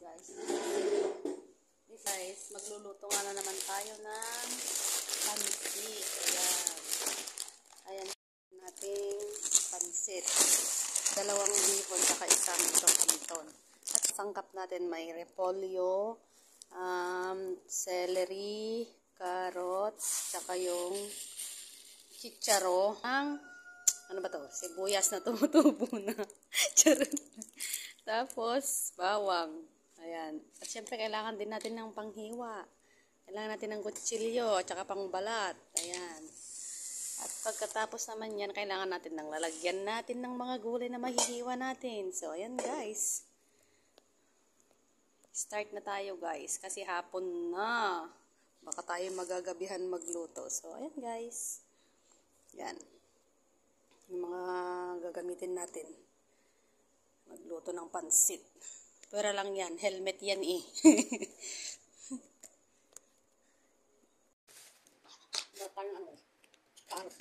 guys. Guys, magluluto nga na naman tayo ng pansit. Ayan. Ayan nating pansit. 2 bihon saka isang kanton. At sangkap natin may repolyo, celery, carrots, saka yung chicharo, ano ba to? Sibuyas na tumutubo na. Charot. Tapos, bawang. Ayan. At syempre, kailangan din natin ng panghiwa. Kailangan natin ng kutsilyo, at saka pangbalat. Ayan. At pagkatapos naman yan, kailangan natin ng lalagyan natin ng mga gulay na mahihiwa natin. So, ayan guys. Start na tayo guys. Kasi hapon na. Baka tayo magagabihan magluto. So, ayan guys. Yan. Yung mga gagamitin natin. Magluto ng pansit. Pero lang yan. Helmet yan eh. Batang ano. Carrot.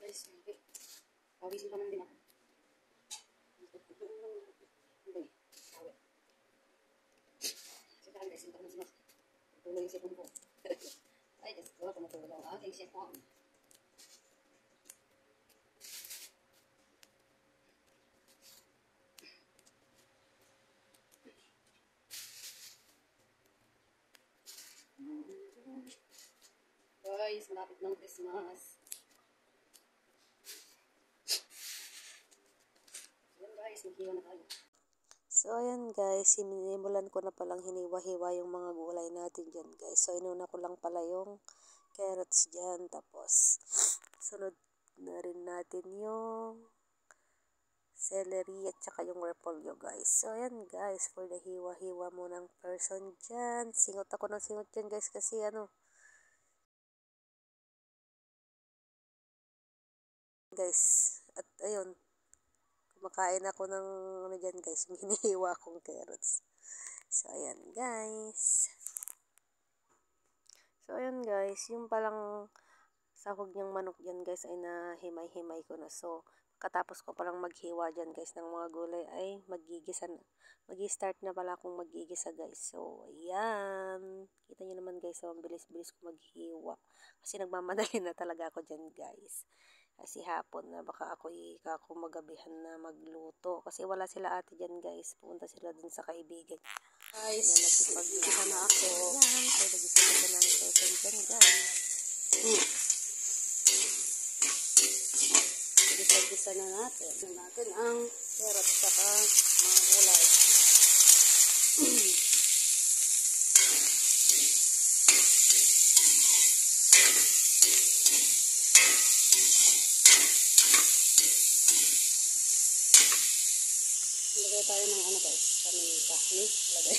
Guys, pawisin pa man din ako. Sitahan guys, sinta ko na sinas. Tuloy yung sipon ko. Ay, Diyos ko, tumutulog ang aking sipon. Guys, malapit ng Christmas. So, ayan guys, sinimulan ko na palang hiniwa-hiwa yung mga gulay natin dyan guys. So, inuna ko lang pala yung carrots dyan. Tapos, sunod na rin natin yung celery at saka yung repolyo guys. So, ayan guys, for the hiwa-hiwa mo ng person dyan. Singot ako ng singot dyan guys kasi ano. Guys, at ayun. Kumakain ako ng ano dyan guys, yung hinihiwa kong carrots. So, ayan guys. So, ayan guys, yung palang sahog niyang manok dyan guys ay nahimay-himay ko na. So, katapos ko palang maghiwa dyan guys ng mga gulay ay magigisa na. Mag-start na pala akong magigisa guys. So, ayan. Kita nyo naman guys, so, ang bilis-bilis ko maghiwa. Kasi nagmamadali na talaga ako dyan guys. Kasi hapon na baka ako magabihan na magluto. Kasi wala sila ate dyan guys. Pupunta sila dun sa kaibigan. Guys, nagpipag-gisa na ako. Yan, so nag-gisa ko na ng person dyan guys. Gisa-gisa na natin. Gisa natin ang carrot saka mga gulay. Lagay tayo ng ano guys, paminta. Lagay.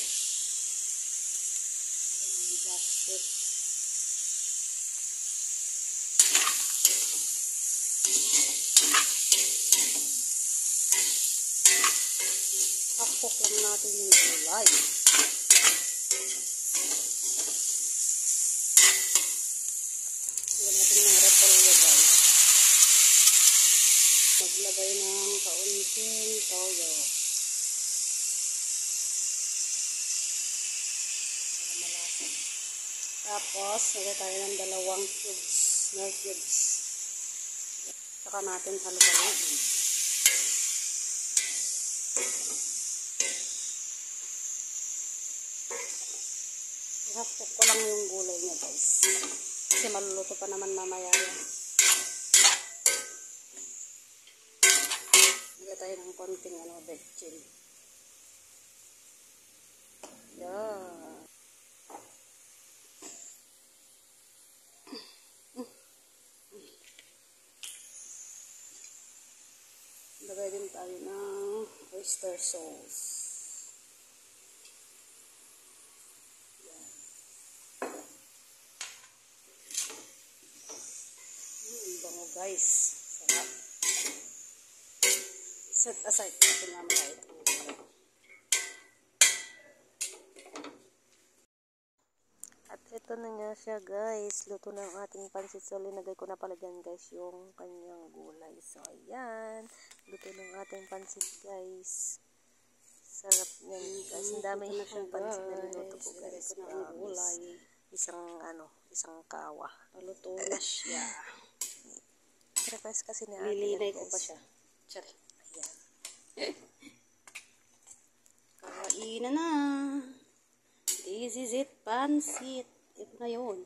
Plastic. Hakok lang natin yung gulay. Lagyan natin ng repolyo guys. Maglagay ng kaunting toyo. Tapos, nagay tayo ng 2 cubes, nor cubes. Saka natin haluhaluin. I-half-cook ko lang yung gulay niya guys. Kasi maluluto pa naman mamaya yan. tayo ng konting betchin. Yeah. Lagay din tayo ng oyster sauce. Yan. Bango guys. Sarap. Set aside natin mamaya ito. At ito na nga siya guys, luto na ang ating pansit. So linagay ko na pala dyan guys yung kanyang gulay. So ayan, luto ng ating pansit guys. Sarap niyan guys. Ang dami na siyang pansit na niluto ko guys. Isang kawa. Paluto na siya. Request kasi ni ate. Lilinay ko pa siya. Tsari. Ayan. Kainan na. This is it, pansit. Ito na yun.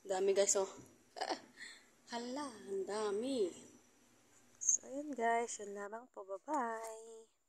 Dami guys, oh. Hala, ang dami. So, yun guys. Yun lamang po. Bye-bye.